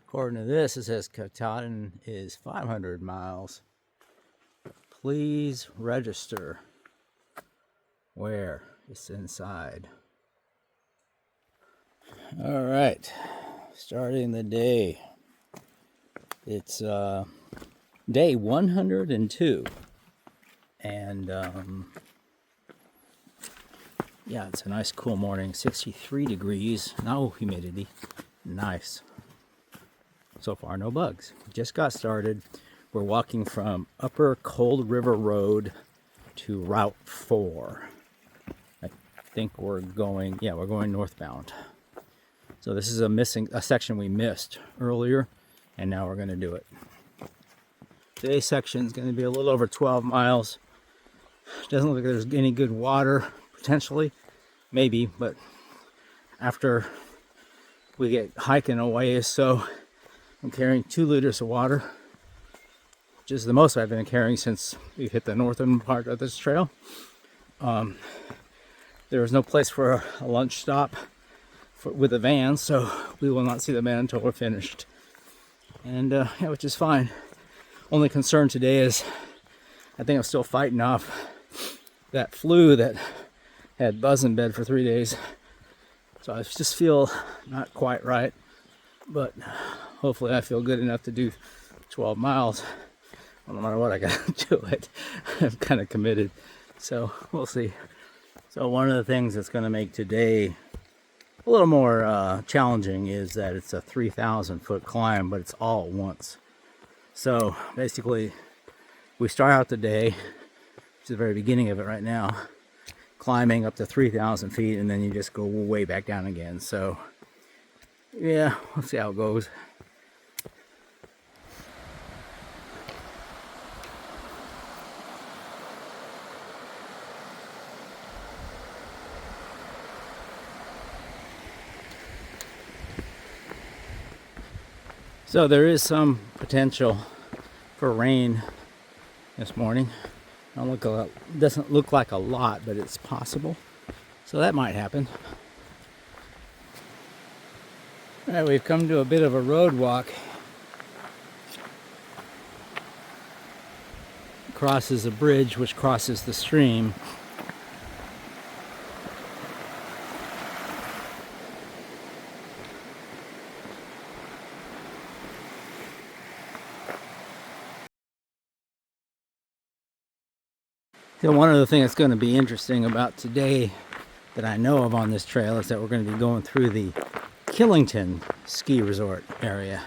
According to this, it says Killington is 500 miles. Please register. Where? It's inside. All right, starting the day. It's day 102, and yeah, it's a nice cool morning. 63 degrees, no humidity. Nice. So far, no bugs. Just got started. We're walking from Upper Cold River Road to Route 4. I think we're going, yeah, we're going northbound. So this is a section we missed earlier, and now we're going to do it. Today's section is going to be a little over 12 miles. Doesn't look like there's any good water, potentially. Maybe, but after we get hiking away, so I'm carrying 2 liters of water, which is the most I've been carrying since we've hit the northern part of this trail. There was no place for a lunch stop with the van, so we will not see the van until we're finished. And yeah, which is fine. Only concern today is I think I'm still fighting off that flu that had buzz in bed for 3 days. So I just feel not quite right, but hopefully I feel good enough to do 12 miles. Well, no matter what, I gotta do it. I'm kind of committed, so we'll see. So one of the things that's going to make today a little more challenging is that it's a 3,000 foot climb, but it's all at once. So basically, we start out the day, which is the very beginning of it right now, climbing up to 3,000 feet, and then you just go way back down again. So yeah, we'll see how it goes. So there is some potential for rain this morning. Doesn't look like a lot, but it's possible. So that might happen. All right, we've come to a bit of a road walk. Crosses a bridge which crosses the stream. So one of the things that's going to be interesting about today that I know of on this trail is that we're going to be going through the Killington ski resort area.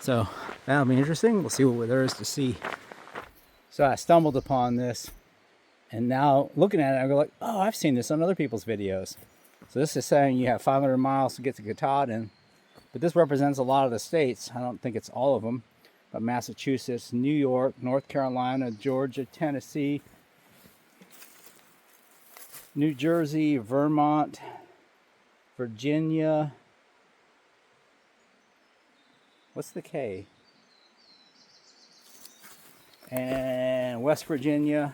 So that'll be interesting. We'll see what there is to see. So I stumbled upon this, and now looking at it, I go like, oh, I've seen this on other people's videos. So this is saying you have 500 miles to get to Killington, but this represents a lot of the states. I don't think it's all of them, but Massachusetts, New York, North Carolina, Georgia, Tennessee, New Jersey, Vermont, Virginia. What's the K? And West Virginia,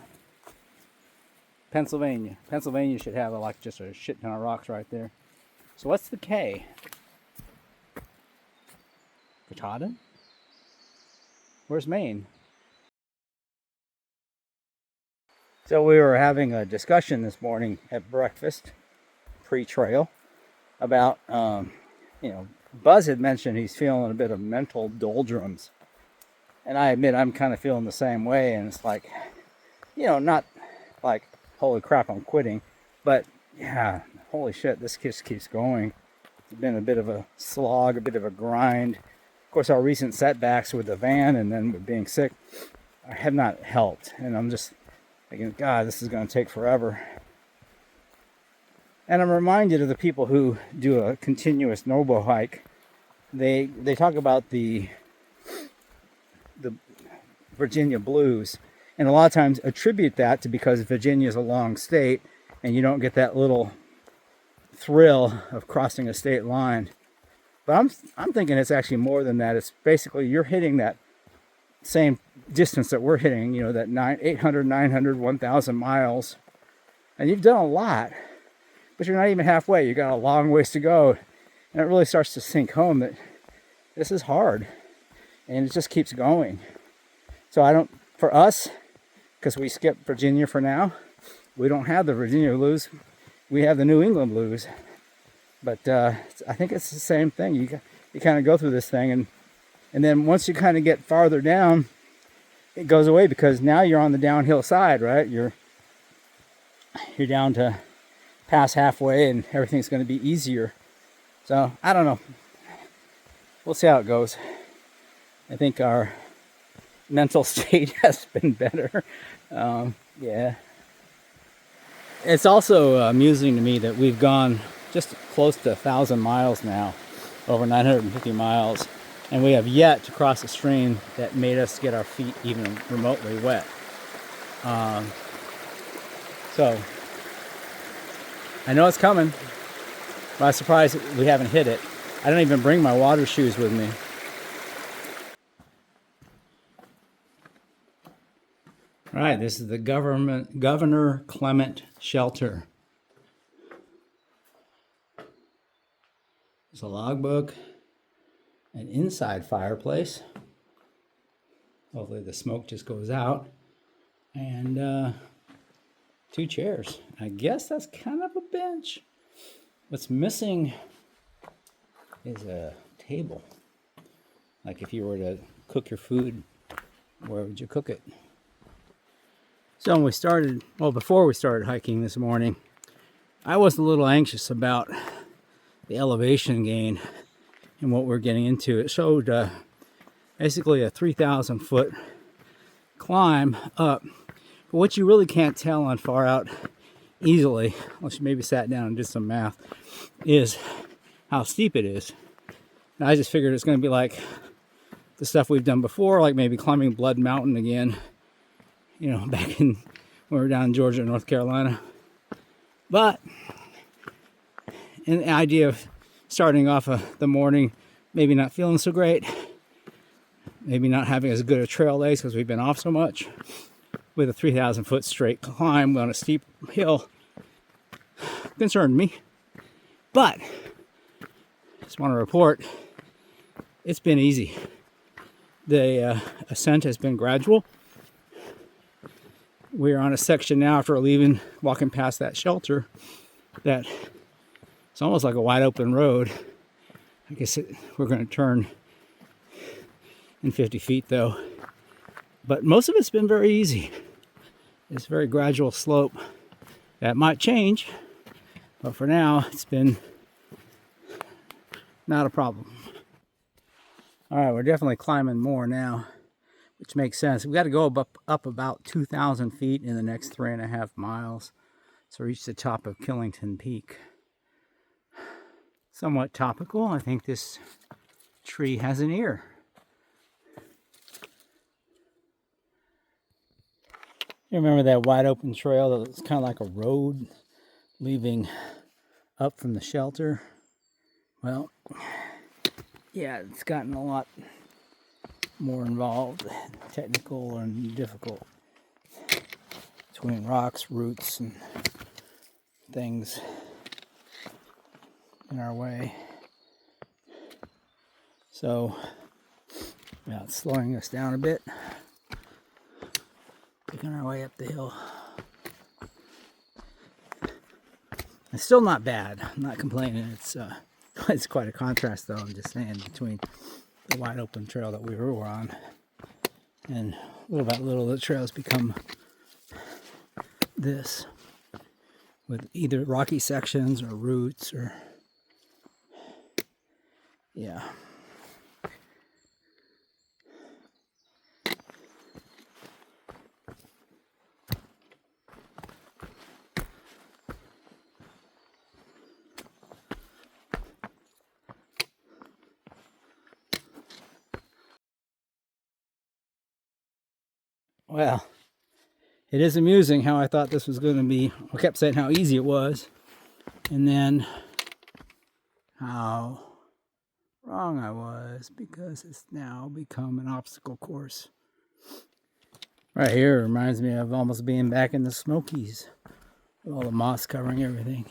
Pennsylvania. Pennsylvania should have like just a shit ton of rocks right there. So what's the K? Killington? Where's Maine? So we were having a discussion this morning at breakfast, pre-trail, about, Buzz had mentioned he's feeling a bit of mental doldrums. And I admit I'm kind of feeling the same way, and it's like, not like, holy crap, I'm quitting. But, yeah, holy shit, this just keeps going. It's been a bit of a slog, a bit of a grind. Of course, our recent setbacks with the van and then with being sick have not helped. And I'm just thinking, God, this is going to take forever. And I'm reminded of the people who do a continuous no-bow hike. They talk about the Virginia blues, and a lot of times attribute that to because Virginia is a long state and you don't get that little thrill of crossing a state line. But I'm thinking it's actually more than that. It's basically you're hitting that same distance that we're hitting, that 800, 900, 1,000 miles, and you've done a lot, but you're not even halfway. You got a long ways to go, and it really starts to sink home that this is hard, and it just keeps going. So for us, because we skipped Virginia for now, we don't have the Virginia blues. We have the New England blues. But I think it's the same thing. You kind of go through this thing, and then once you kind of get farther down, it goes away, because now you're on the downhill side, right? You're down to past halfway, and everything's going to be easier. So I don't know. We'll see how it goes. I think our mental state has been better. Yeah. It's also amusing to me that we've gone just close to 1,000 miles now, over 950 miles, and we have yet to cross a stream that made us get our feet even remotely wet. So I know it's coming, but I'm surprised we haven't hit it. I don't even bring my water shoes with me. All right, this is the Governor Clement Shelter. There's a logbook, an inside fireplace. Hopefully the smoke just goes out. And 2 chairs. I guess that's kind of a bench. What's missing is a table. Like if you were to cook your food, where would you cook it? So before we started hiking this morning, I was a little anxious about the elevation gain and what we're getting into. It showed basically a 3,000 foot climb up. But what you really can't tell on far out easily, unless you maybe sat down and did some math, is how steep it is. And I just figured it's going to be like the stuff we've done before, like maybe climbing Blood Mountain again, back when we were down in Georgia and North Carolina. But in the idea of starting off the morning, maybe not feeling so great, maybe not having as good a trail days because we've been off so much, with a 3,000 foot straight climb on a steep hill, concerned me. But just want to report, it's been easy. The ascent has been gradual. We're on a section now after walking past that shelter, that it's almost like a wide open road. I guess we're going to turn in 50 feet though. But most of it's been very easy. It's a very gradual slope. That might change, but for now, it's been not a problem. All right, we're definitely climbing more now, which makes sense. We've got to go up about 2,000 feet in the next 3.5 miles to reach the top of Killington Peak. Somewhat topical. I think this tree has an ear. You remember that wide open trail that was kind of like a road leaving up from the shelter? Well, yeah, it's gotten a lot more involved, technical and difficult, between rocks, roots, and things in our way. So, yeah, it's slowing us down a bit. Picking our way up the hill. It's still not bad. I'm not complaining. It's quite a contrast, though. I'm just saying, between the wide open trail that we were on, and little by little the trails become this, with either rocky sections or roots or yeah. Well, it is amusing how I thought this was going to be. I kept saying how easy it was, and then how wrong I was, because it's now become an obstacle course. Right here reminds me of almost being back in the Smokies, with all the moss covering everything.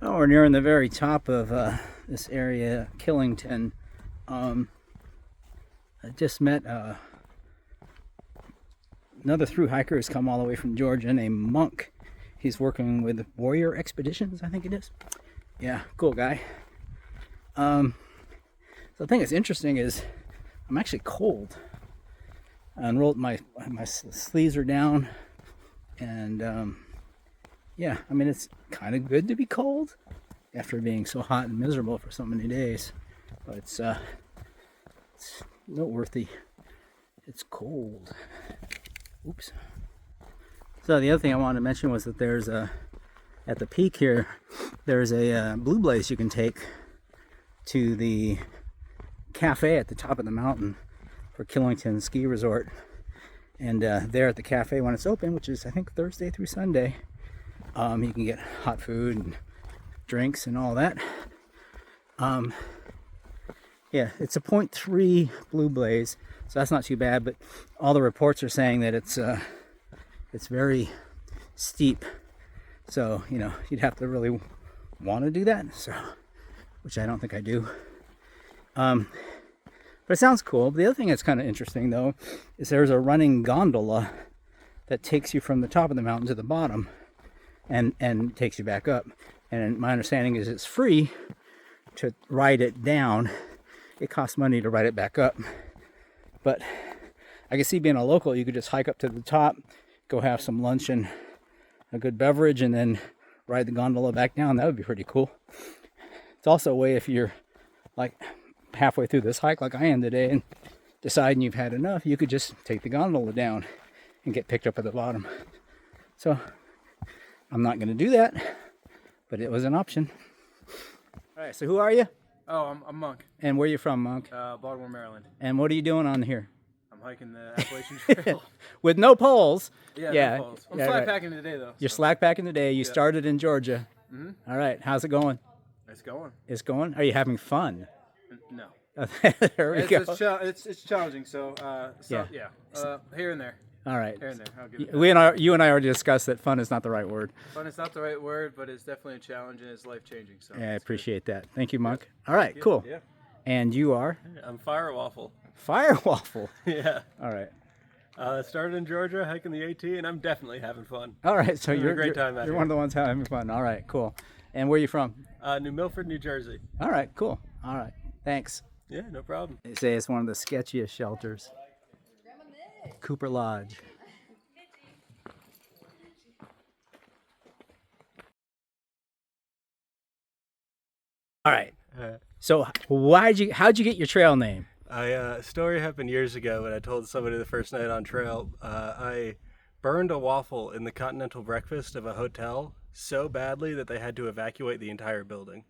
Oh, we're nearing the very top of this area, Killington. I just met another through hiker who's come all the way from Georgia named Monk. He's working with Warrior Expeditions, I think it is. Yeah, cool guy. So the thing that's interesting is I'm actually cold. I unrolled my sleeves are down, and yeah, I mean, it's kind of good to be cold after being so hot and miserable for so many days. But it's noteworthy. It's cold. Oops. So the other thing I wanted to mention was that there's at the peak here, there's a blue blaze you can take to the cafe at the top of the mountain for Killington Ski Resort. And there at the cafe when it's open, which is I think Thursday through Sunday, you can get hot food and drinks and all that. Yeah, it's a 0.3 blue blaze, so that's not too bad. But all the reports are saying that it's very steep, so you know you'd have to really want to do that. So, which I don't think I do. But it sounds cool. But the other thing that's kind of interesting though is there's a running gondola that takes you from the top of the mountain to the bottom, and takes you back up. And my understanding is it's free to ride it down. It costs money to ride it back up. But I can see being a local, you could just hike up to the top, go have some lunch and a good beverage, and then ride the gondola back down. That would be pretty cool. It's also a way if you're like halfway through this hike like I am today and deciding you've had enough, you could just take the gondola down and get picked up at the bottom. So I'm not going to do that, but it was an option. All right, so who are you? Oh, I'm Monk. And where are you from, Monk? Baltimore, Maryland. And what are you doing on here? I'm hiking the Appalachian Trail. With no poles. Yeah, no poles. I'm yeah, slack right. packing today, though. You're slack packing today. You started in Georgia. Mm-hmm. All right, how's it going? It's going. It's going? Are you having fun? No. There we go. It's challenging, so yeah. Here and there. All right. Here and there. I'll give it that. You and I already discussed that fun is not the right word. Fun is not the right word, but it's definitely a challenge and it's life-changing. So yeah, I appreciate that. Thank you, Monk. All right, cool. Yeah. And you are? I'm Fire Waffle. Fire Waffle. Yeah. All right. Started in Georgia, hiking the AT, and I'm definitely having fun. All right, so you're a great time out you're here. one of the ones having fun. All right, cool. And where are you from? New Milford, New Jersey. All right, cool. All right, thanks. Yeah, no problem. They say it's one of the sketchiest shelters. Cooper Lodge. All right. So how'd you get your trail name? Story happened years ago when I told somebody the first night on trail. I burned a waffle in the continental breakfast of a hotel so badly that they had to evacuate the entire building.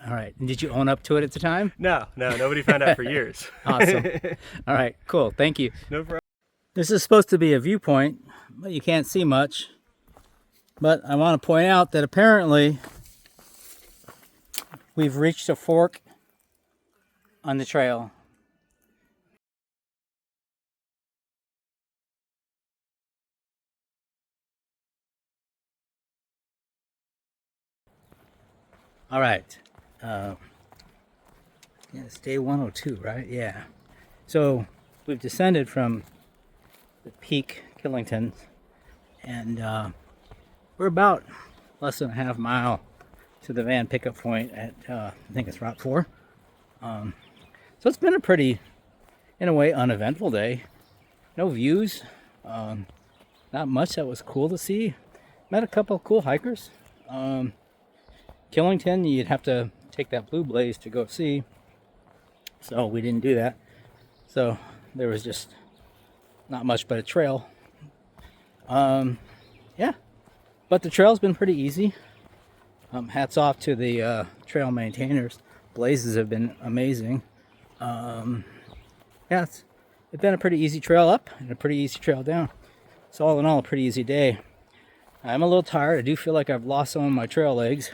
All right. And did you own up to it at the time? No, nobody found out for years. Awesome. All right, cool. Thank you. No problem. This is supposed to be a viewpoint, but you can't see much. But I want to point out that apparently we've reached a fork on the trail. All right. Yeah, it's day 102, right? Yeah. So we've descended from the Peak Killington, and we're about less than a half mile to the van pickup point at I think it's Route 4. So it's been a pretty, in a way, uneventful day. No views, not much that was cool to see. Met a couple of cool hikers. Killington, you'd have to take that blue blaze to go see, so we didn't do that. So there was just not much but a trail. Yeah, but the trail's been pretty easy. Hats off to the trail maintainers. Blazes have been amazing. Yeah, it's been a pretty easy trail up and a pretty easy trail down. So all in all, a pretty easy day. I'm a little tired. I do feel like I've lost some of my trail legs,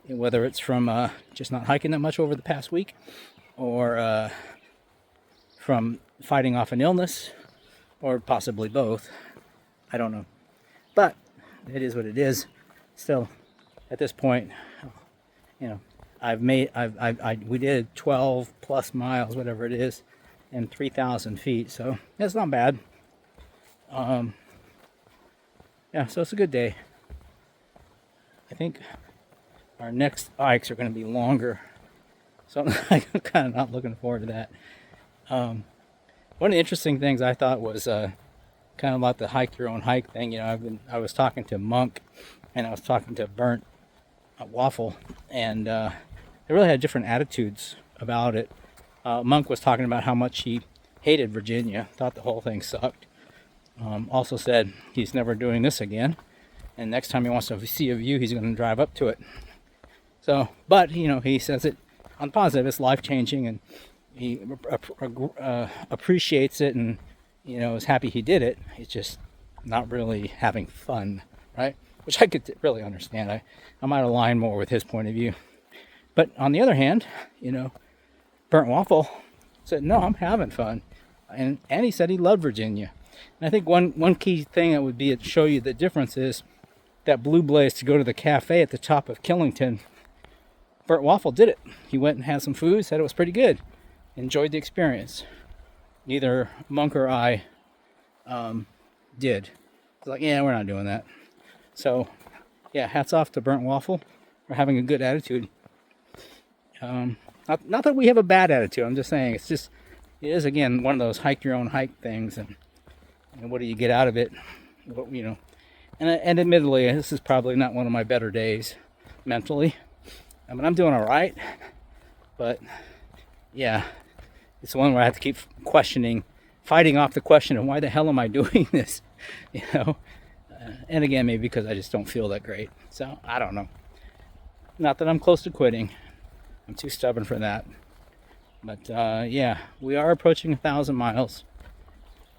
whether it's from just not hiking that much over the past week, or from fighting off an illness, or possibly both. I don't know. But it is what it is. Still, at this point, you know, we did 12 plus miles, whatever it is, and 3,000 feet. So that's not bad. Yeah, so it's a good day. I think our next hikes are going to be longer, so I'm kind of not looking forward to that. One of the interesting things I thought was kind of about the hike your own hike thing. You know, I was talking to Monk, and I was talking to Burnt Waffle, and they really had different attitudes about it. Monk was talking about how much he hated Virginia, thought the whole thing sucked. Also said he's never doing this again, and next time he wants to see a view, he's going to drive up to it. So, but you know, he says it on positive, it's life-changing, and he appreciates it, and you know, is happy he did it. He's just not really having fun, right? Which I could really understand. I might align more with his point of view. But on the other hand, you know, Burnt Waffle said, no, I'm having fun. And he said he loved Virginia. And I think one key thing that would be to show you the difference is that Blue Blaze to go to the cafe at the top of Killington. Burnt Waffle did it. He went and had some food, said it was pretty good. Enjoyed the experience. Neither Monk or I did. It's like, yeah, we're not doing that. So, yeah, hats off to Burnt Waffle for having a good attitude. Not that we have a bad attitude. I'm just saying it is again one of those hike your own hike things, and what do you get out of it? You know, and admittedly, this is probably not one of my better days mentally. I mean, I'm doing all right, but yeah, it's one where I have to keep fighting off the question of why the hell am I doing this? You know, and again, maybe because I just don't feel that great. So I don't know. Not that I'm close to quitting. I'm too stubborn for that. But yeah, we are approaching 1,000 miles.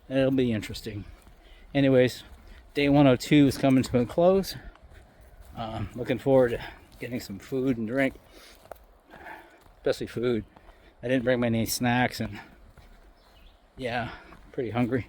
It'll be interesting. Anyways, day 102 is coming to a close. Looking forward to getting some food and drink. Especially food. I didn't bring any snacks, and yeah, pretty hungry.